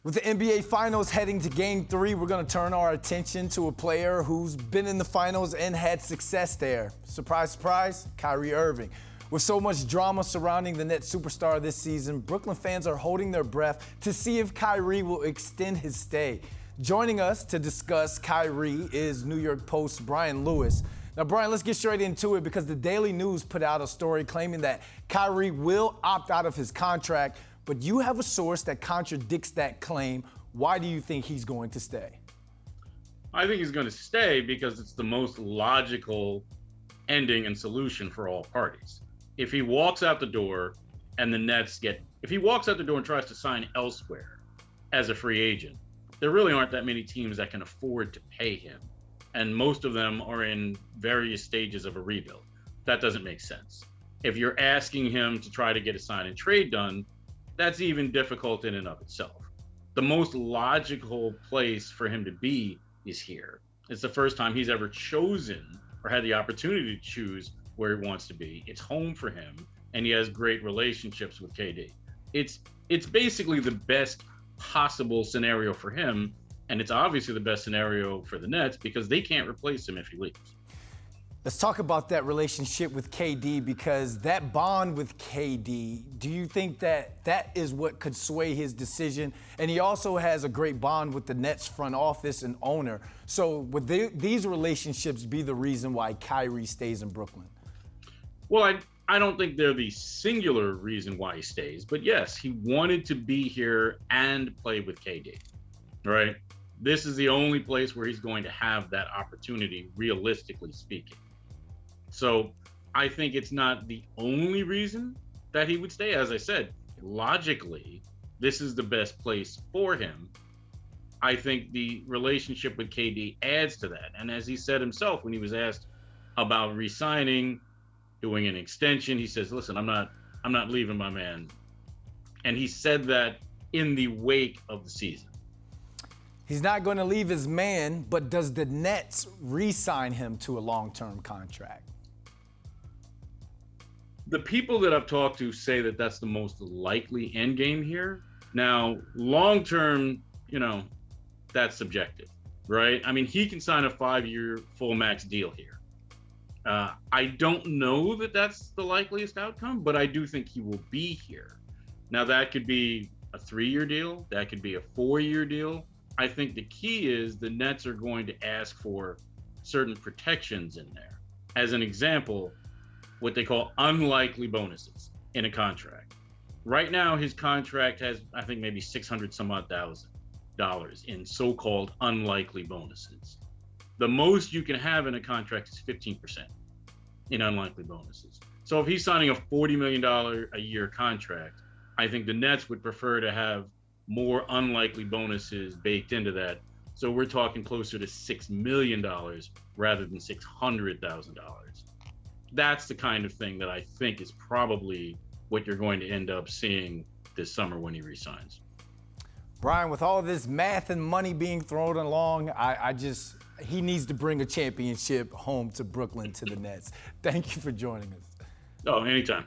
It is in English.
With the NBA Finals heading to Game 3, we're going to turn our attention to a player who's been in the Finals and had success there. Surprise, surprise, Kyrie Irving. With so much drama surrounding the Nets superstar this season, Brooklyn fans are holding their breath to see if Kyrie will extend his stay. Joining us to discuss Kyrie is New York Post's Brian Lewis. Now, Brian, let's get straight into it because the Daily News put out a story claiming that Kyrie will opt out of his contract, but you have a source that contradicts that claim. Why do you think he's going to stay? I think he's going to stay because it's the most logical ending and solution for all parties. If he walks out the door and the Nets if he walks out the door and tries to sign elsewhere as a free agent, there really aren't that many teams that can afford to pay him. And most of them are in various stages of a rebuild. That doesn't make sense. If you're asking him to try to get a sign and trade done, that's even difficult in and of itself. The most logical place for him to be is here. It's the first time he's ever chosen or had the opportunity to choose where he wants to be. It's home for him, and he has great relationships with KD. It's basically the best possible scenario for him, and it's obviously the best scenario for the Nets because they can't replace him if he leaves. Let's talk about that relationship with KD, because that bond with KD, do you think that that is what could sway his decision? And he also has a great bond with the Nets front office and owner. So would these relationships be the reason why Kyrie stays in Brooklyn? Well, I don't think they're the singular reason why he stays, but yes, he wanted to be here and play with KD, right? This is the only place where he's going to have that opportunity, realistically speaking. So I think it's not the only reason that he would stay. As I said, logically, this is the best place for him. I think the relationship with KD adds to that. And as he said himself, when he was asked about re-signing, doing an extension, he says, listen, I'm not leaving my man. And he said that in the wake of the season. He's not going to leave his man, but does the Nets re-sign him to a long-term contract? The people that I've talked to say that that's the most likely end game here. Now, long-term, that's subjective, right? I mean, he can sign a 5-year full max deal here. I don't know that that's the likeliest outcome, but I do think he will be here. Now, that could be a 3-year deal. That could be a 4-year deal. I think the key is the Nets are going to ask for certain protections in there. As an example, what they call unlikely bonuses in a contract. Right now, his contract has, I think, maybe $600,000 in so-called unlikely bonuses. The most you can have in a contract is 15% in unlikely bonuses. So if he's signing a $40 million a year contract, I think the Nets would prefer to have more unlikely bonuses baked into that. So we're talking closer to $6 million rather than $600,000. That's the kind of thing that I think is probably what you're going to end up seeing this summer when he resigns. Brian, with all this math and money being thrown along, he needs to bring a championship home to Brooklyn, to the Nets. Thank you for joining us. Oh, anytime.